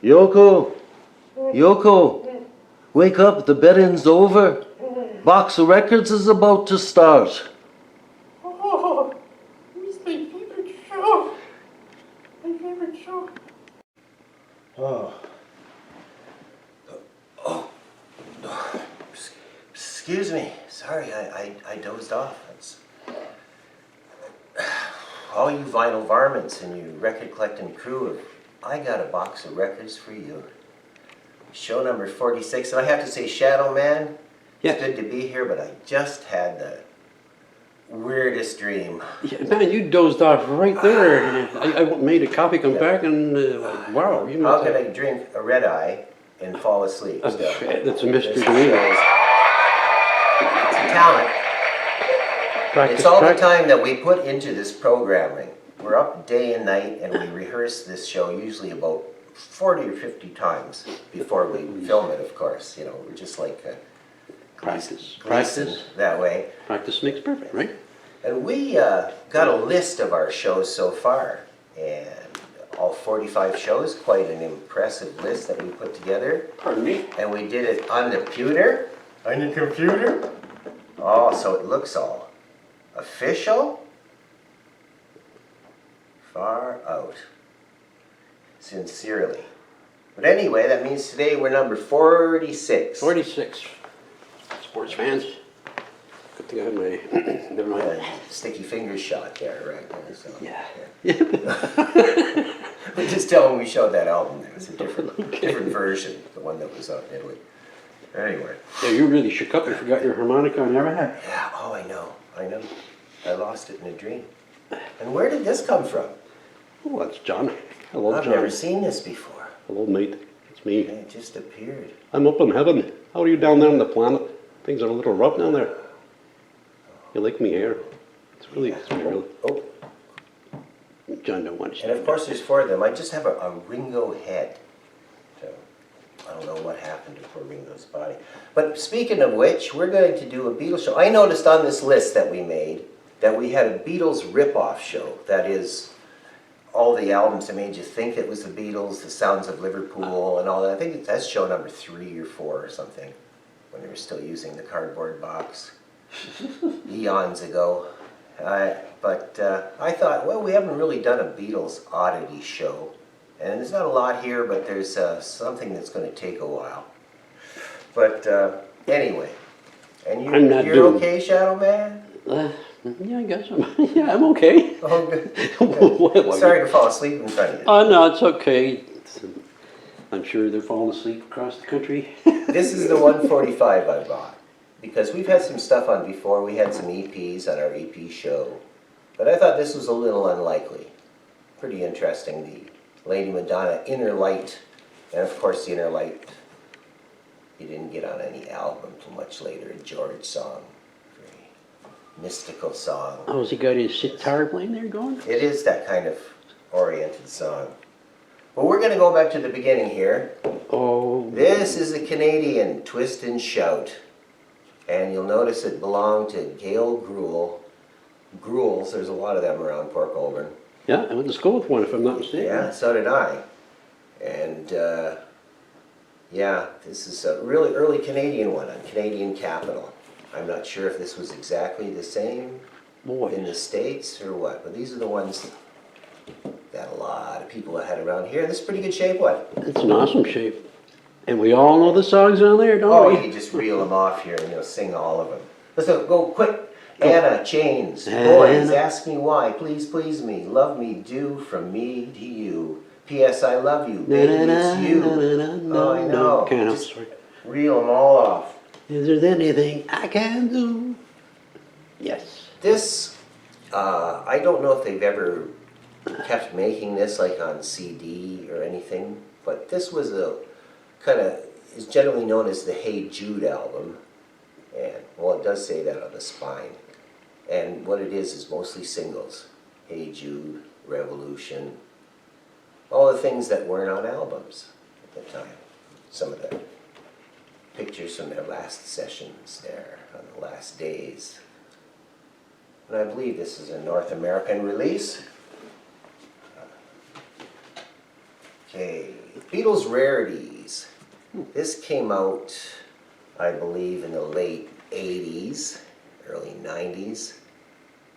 Yoko, Yoko, wake up, the betting's over. Box of Records is about to start. Oh, it's my favorite show. My favorite show. Oh. Excuse me. Sorry, I dozed off. All you vinyl varmints and you record collecting crew, I got a box of records for you. Show number 46. And I have to say, Shadow Man, it's good to be here, but I just had the weirdest dream. Yeah, man, you dozed off right there. I made a copy, come back, and wow. You How could I drink a red eye and fall asleep? That's a mystery to me. It's a talent. It's all the time that we put into this programming. We're up day and night, and we rehearse this show usually about 40 or 50 times before we film it, of course. You know, we're just like practice that way. Practice makes perfect, right? And we got a list of our shows so far, and all 45 shows, quite an impressive list that we put together. Pardon me? And we did it on the computer. On the computer? Oh, so it looks all official. Far out. Sincerely. But anyway, that means today we're number 46. 46. Sports fans. Good thing I had my, never mind. Sticky fingers shot there, right? So, yeah. We just tell them we showed that album. It was a different version, the one that was out in Italy. Anyway. Yeah, you really shook up. You forgot your harmonica and everything. Yeah, oh, I know. I lost it in a dream. And where did this come from? Oh, that's John. Hello, I've John. never seen this before. Hello, mate. It's me. Yeah, it just appeared. I'm up in heaven. How are you down there on the planet? Things are a little rough down there. You like me hair? It's really. Oh. John don't want to. And of course there's 4 of them. I just have a Ringo head. So I don't know what happened to poor Ringo's body. But speaking of which, we're going to do a Beatles show. I noticed on this list that we made that we had a Beatles rip-off show. That is, all the albums that made you think it was the Beatles, the Sounds of Liverpool and all that. I think that's show number 3 or 4 or something, when they were still using the cardboard box. Eons ago. But I thought, well, we haven't really done a Beatles oddity show. And there's not a lot here, but there's something that's going to take a while. But anyway. And you're okay, Shadow Man? Yeah, I guess I'm I'm okay. Oh, good. Sorry to fall asleep in front of you. Oh, no, it's okay. I'm sure they're falling asleep across the country. This is the 145 I bought. Because we've had some stuff on before. We had some EPs on our EP show. But I thought this was a little unlikely. Pretty interesting. The Lady Madonna Inner Light. And of course the Inner Light, you didn't get on any album till much later. A George song. Very mystical song. Oh, has he got his sitar playing there going? It is that kind of oriented song. But we're going to go back to the beginning here. Oh. This is a Canadian Twist and Shout. And you'll notice it belonged to Gail Gruels. There's a lot of them around Port Colborne. Yeah, I went to school with one, if I'm not mistaken. Yeah, so did I. And yeah, this is a really early Canadian one on Canadian Capital. I'm not sure if this was exactly the same in the States or what, but these are the ones that a lot of people had around here. This is pretty good shape, what? It's an awesome shape. And we all know the songs on there, don't we? Oh, you just reel them off here and you'll sing all of them. Let's go quick. Anna, Chains, Boys, Ask Me Why, Please Please Me, Love Me, Do, From Me to You, P.S. I Love You, Baby It's You. Oh, I know. Just reel them all off. Is there anything I can do? Yes. This, I don't know if they've ever kept making this like on CD or anything, but this was a kind of, is generally known as the Hey Jude album. And, well, it does say that on the spine. And what it is mostly singles. Hey Jude, Revolution, all the things that weren't on albums at the time. Some of the pictures from their last sessions there, on the last days. And I believe this is a North American release. Okay. Beatles Rarities. This came out, I believe, in the late 80s, early 90s.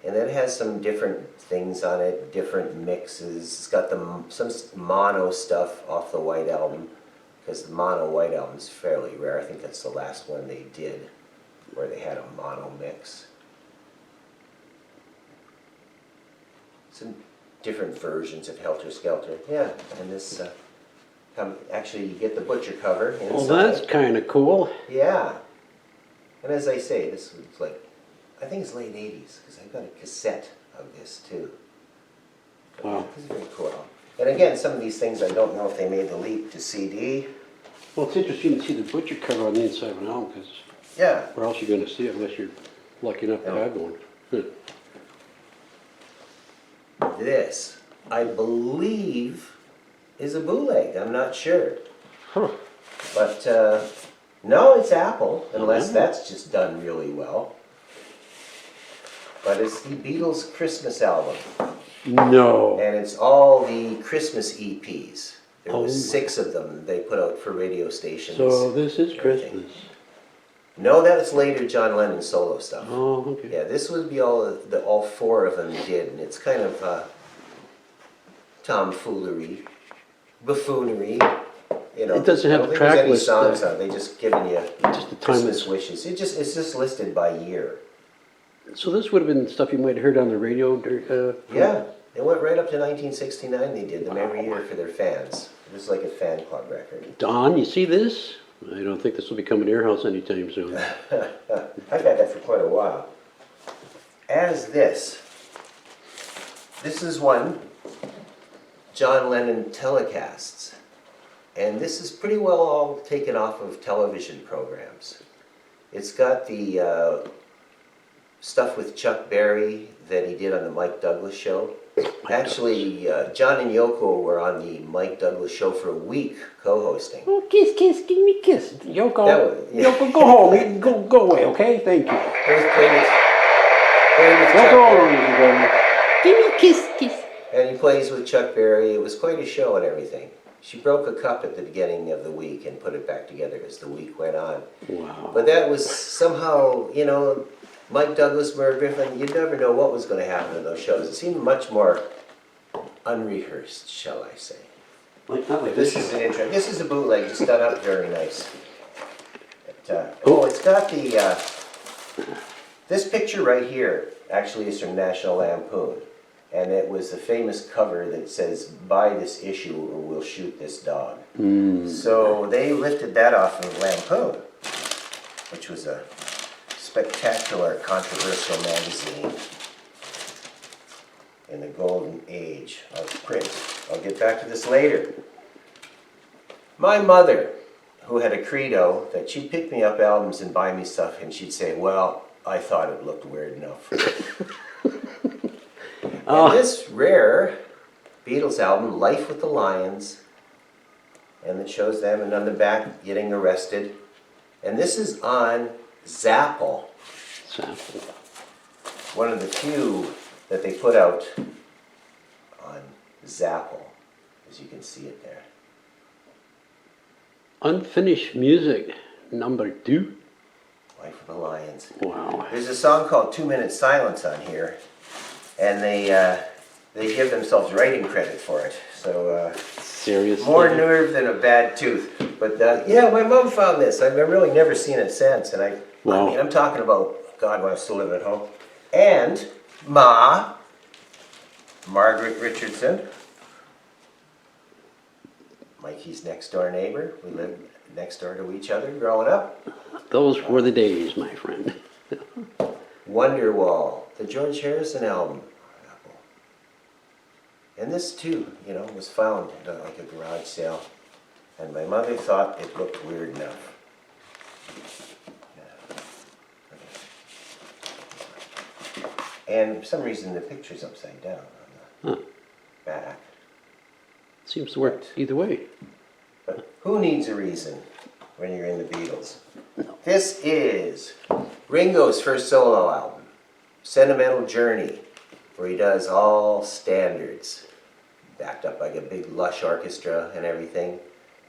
And it has some different things on it, different mixes. It's got some mono stuff off the White Album, because the mono White Album is fairly rare. I think that's the last one they did, where they had a mono mix. Some different versions of Helter Skelter. Yeah, and this, actually you get the butcher cover inside. Well, that's kind of cool. Yeah. And as I say, this was like, I think it's late 80s, because I've got a cassette of this too. Wow. This is very cool. And again, some of these things, I don't know if they made the leap to CD. Well, it's interesting to see the butcher cover on the inside of an album, because Yeah. where else are you going to see it unless you're lucky enough to have one? This, I believe, is a bootleg. I'm not sure. Huh. But no, it's Apple, unless Mhm. that's just done really well. But it's the Beatles Christmas album. No. And it's all the Christmas EPs. There Oh was my. 6 of them they put out for radio stations. So this is everything. Christmas. No, that was later John Lennon solo stuff. Oh, okay. Yeah, this would be all 4 of them did, and it's kind of tomfoolery, buffoonery. You know, It doesn't have I don't a think there's track any list songs there. on it. They just giving you Just the time Christmas is- wishes. It's just listed by year. So this would have been stuff you might have heard on the radio. Yeah, it went right up to 1969. They did them every year for their fans. It was like a fan club record. Don, you see this? I don't think this will become an air house anytime soon. I've had that for quite a while. As this is one, John Lennon telecasts. And this is pretty well all taken off of television programs. It's got the stuff with Chuck Berry that he did on the Mike Douglas show. Actually, John and Yoko were on the Mike Douglas show for a week co-hosting. Oh, kiss, give me a kiss. Yoko, That was- yeah. Yoko, go home. You can go away, okay? Thank you. It was playing with Chuck Yoko, Berry. give me a kiss. And he plays with Chuck Berry. It was quite a show and everything. She broke a cup at the beginning of the week and put it back together as the week went on. Wow. But that was somehow, you know, Mike Douglas, Merv Griffin, you never know what was going to happen in those shows. It seemed much more unrehearsed, shall I say. Not like This is an intro. This is a bootleg, just done up very nice. But, it's got the, this picture right here actually is from National Lampoon. And it was the famous cover that says, "Buy this issue or we'll shoot this dog." So they lifted that off of Lampoon, which was a spectacular, controversial magazine in the golden age of print. I'll get back to this later. My mother, who had a credo that she'd pick me up albums and buy me stuff, and she'd say, "Well, I thought it looked weird enough." And this rare Beatles album, Life with the Lions, and it shows them, and on the back, getting arrested. And this is on Zapple, Sample. one of the few that they put out on Zapple, as you can see it there. Unfinished music, number 2. Life with the Lions. Wow. There's a song called 2 Minute Silence on here, and they give themselves writing credit for it. So Serious. more nerve than a bad tooth. But yeah, my mom found this. I've really never seen it since, and I Wow. mean, I'm talking about God when I was still living at home. And Ma, Margaret Richardson, Mikey's next door neighbor. We lived next door to each other growing up. Those were the days, my friend. Wonderwall, the George Harrison album. And this too, you know, was found at like a garage sale. And my mother thought it looked weird enough. And for some reason the picture's upside down on the back. Seems to work either way. But who needs a reason when you're in the Beatles? This is Ringo's first solo album, Sentimental Journey, where he does all standards. backed up like a big lush orchestra and everything.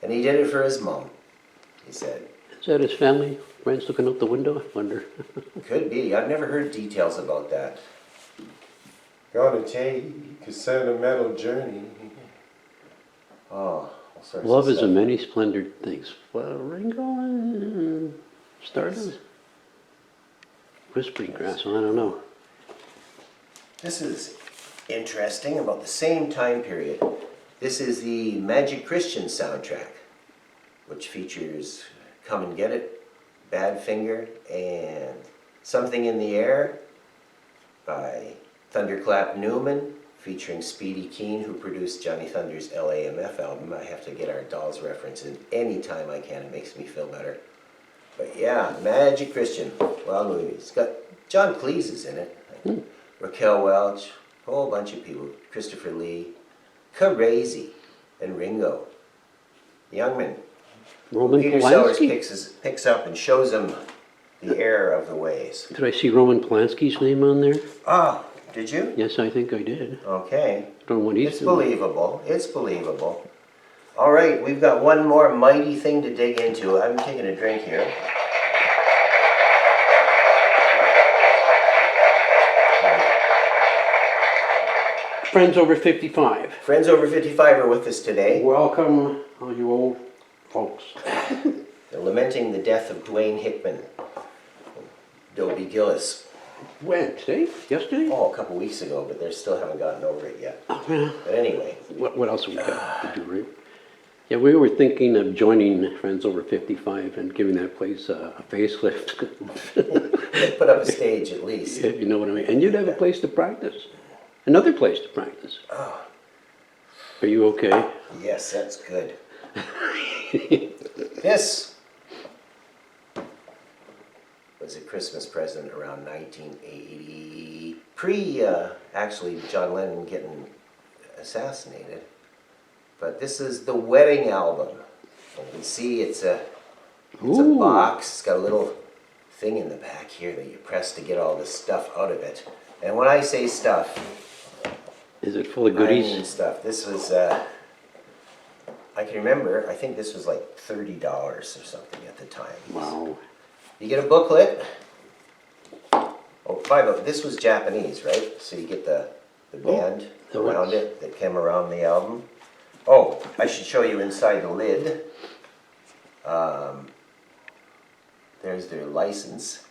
And he did it for his mom, he said. Is that his family? Friends looking out the window? I wonder. Could be. I've never heard details about that. Gonna take a sentimental journey. Oh, all sorts Love of is a stuff. many splendored things. Well, Ringo, Stardust, Whispering Grass. Well, I don't know. This is interesting, about the same time period. This is the Magic Christian soundtrack, which features Come and Get It, Badfinger, and Something in the Air by Thunderclap Newman, featuring Speedy Keen, who produced Johnny Thunder's LAMF album. I have to get our Dolls reference in any time I can. It makes me feel better. But yeah, Magic Christian. Well, it's got John Cleese is in it. Raquel Welch, a whole bunch of people. Christopher Lee, Crazy, and Ringo. Youngman. Roman Peter Sellers Polanski? picks up and shows him the error of the ways. Did I see Roman Polanski's name on there? Ah, did you? Yes, I think I did. Okay. I don't know what he's It's doing. believable. It's believable. All right, we've got one more mighty thing to dig into. I'm taking a drink here. Friends over 55. Friends over 55 are with us today. Welcome, all you old folks. They're lamenting the death of Dwayne Hickman, Dobie Gillis. When? Today? Yesterday? Oh, a couple weeks ago, but they still haven't gotten over it yet. Oh, yeah. But anyway, What else have we got to do, Rick? Yeah, we were thinking of joining Friends Over 55 and giving that place a facelift. put up a stage at least. If you know what I mean. And you'd have a place to practice. Another place to practice. Oh, Are you okay? yes, that's good. This was a Christmas present around 1980, actually John Lennon getting assassinated. But this is the wedding album. You can see it's a Ooh. box. It's got a little thing in the back here that you press to get all the stuff out of it. And when I say stuff, Is it full of I goodies? mean stuff. This was, I can remember, I think this was like $30 or something at the time. Wow. You get a booklet. Oh, this was Japanese, right? So you get the band so around it's- it that came around the album. Oh, I should show you inside the lid. There's their license.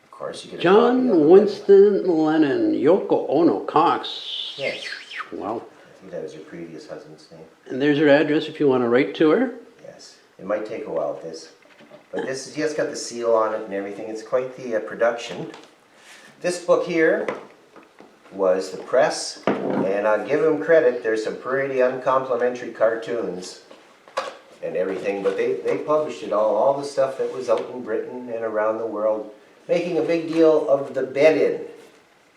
Of course, you get a copy of John it. Winston Lennon, Yoko Ono Cox. Yes. Wow. I think that was your previous husband's name. And there's her address if you want to write to her. Yes. It might take a while, this. But this is, it's got the seal on it and everything. It's quite the production. This book here was the press, and I'll give them credit. There's some pretty uncomplimentary cartoons and everything, but they published it all the stuff that was out in Britain and around the world, making a big deal of the bed-in.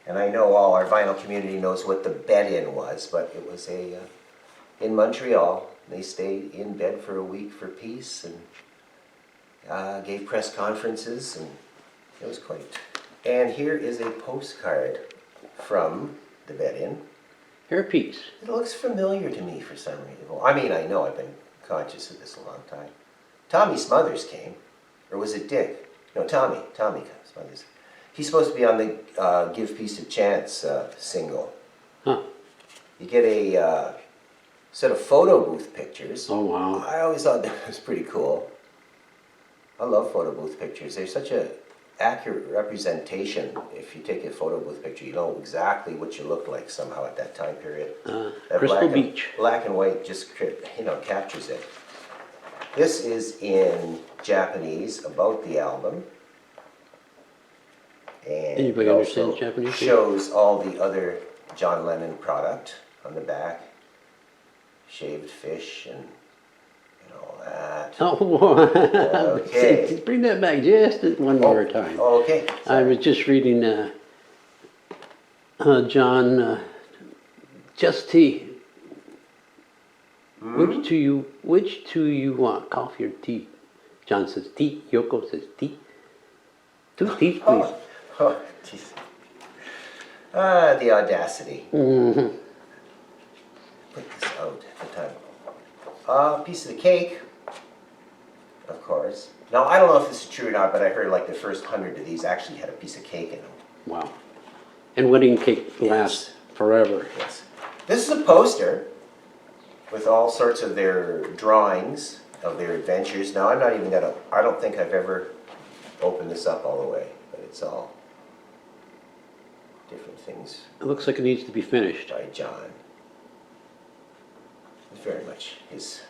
And I know all our vinyl community knows what the bed-in was, but it was in Montreal. They stayed in bed for a week for peace and gave press conferences, and it was quite. And here is a postcard from the bed-in. Hairpiece. It looks familiar to me for some reason. Well, I mean, I know I've been conscious of this a long time. Tommy Smothers came, or was it Dick? No, Tommy Smothers. He's supposed to be on the Give Peace a Chance single. Huh. You get a set of photo booth pictures. Oh, wow. I always thought that was pretty cool. I love photo booth pictures. They're such a accurate representation. If you take a photo booth picture, you know exactly what you look like somehow at that time period. That Crystal Beach. Black and white just captures it. This is in Japanese about the album. And Anybody it understand also Japanese? shows all the other John Lennon product on the back. Shaved fish and all that. Oh, Okay. bring that back just one more time. Oh, okay. I was just reading John, just tea. Which do you want, coffee or tea? John says tea. Yoko says tea. 2 teas, please. Oh, jeez. The audacity. a piece of the cake, of course. Now, I don't know if this is true or not, but I heard like the first 100 of these actually had a piece of cake in them. Wow. And wedding cake lasts forever. Yes. This is a poster with all sorts of their drawings of their adventures. Now, I'm not even gonna, I don't think I've ever opened this up all the way, but it's all different things It looks like it needs to be finished. by John. It's very much his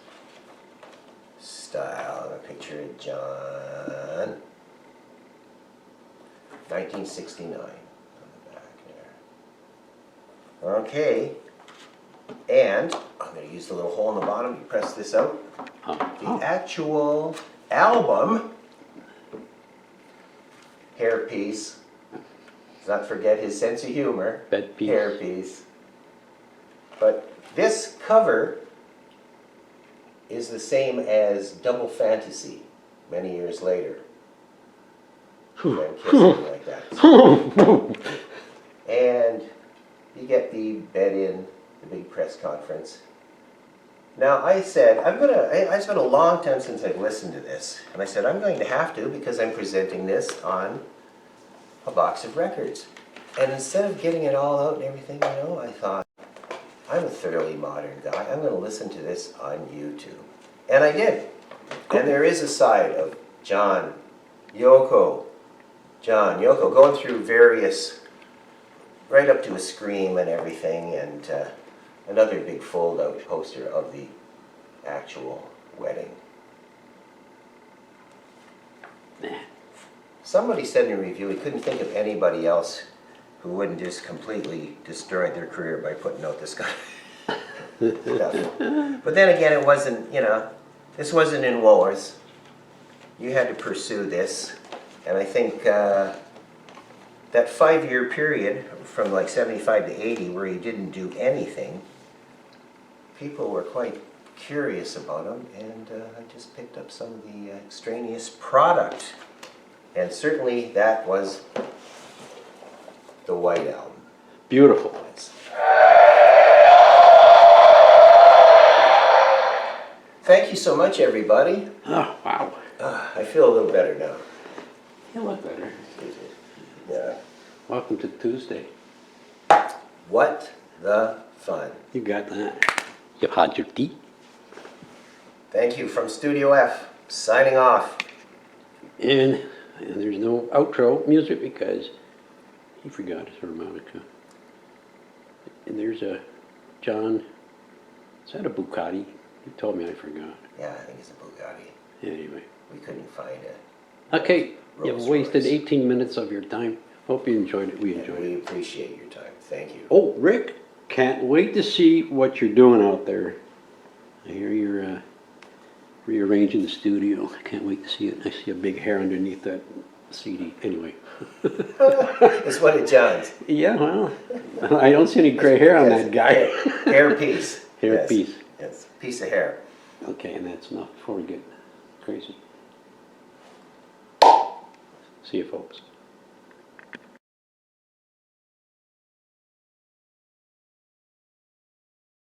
style. A picture of John. 1969 on the back there. Okay. And I'm going to use the little hole in the bottom. You press this out. The actual album hairpiece. Let's not forget his sense of humor. Bed piece. Hairpiece. But this cover is the same as Double Fantasy many years later. Them kissing like that. And you get the bed in the big press conference. Now I said, it's been a long time since I've listened to this, and I said, I'm going to have to because I'm presenting this on a box of records. And instead of getting it all out and everything, you know, I thought, I'm a thoroughly modern guy. I'm going to listen to this on YouTube. And I did. And there is a side of John, Yoko, going through various, right up to a scream and everything, and another big fold-out poster of the actual wedding. Somebody said in a review he couldn't think of anybody else who wouldn't just completely destroy their career by putting out this kind of stuff. But then again, it wasn't, you know, this wasn't in wars. You had to pursue this. And I think that 5-year period from like 75 to 80 where he didn't do anything, people were quite curious about him, and I just picked up some of the extraneous product. And certainly that was the White Album. Beautiful. Thank you so much, everybody. Oh, wow. I feel a little better now. You look better. Yeah. Welcome to Tuesday. What the fun. You got that. You had your tea. Thank you from Studio F, signing off. And there's no outro music because he forgot his harmonica. And there's a John, is that a Bucati? You told me I forgot. Yeah, I think it's a Bugatti. Anyway. We couldn't find it. Okay, you've Rolls wasted Royce. 18 minutes of your time. Hope you enjoyed it. We enjoyed We it. appreciate your time. Thank you. Oh, Rick, can't wait to see what you're doing out there. I hear you're rearranging the studio. I can't wait to see it. I see a big hair underneath that CD. Anyway. It's one of John's. Yeah, well, I don't see any gray hair on that guy. Hair piece. Hair Yes. piece. Yes, piece of hair. Okay, and that's enough before we get crazy. See you, folks.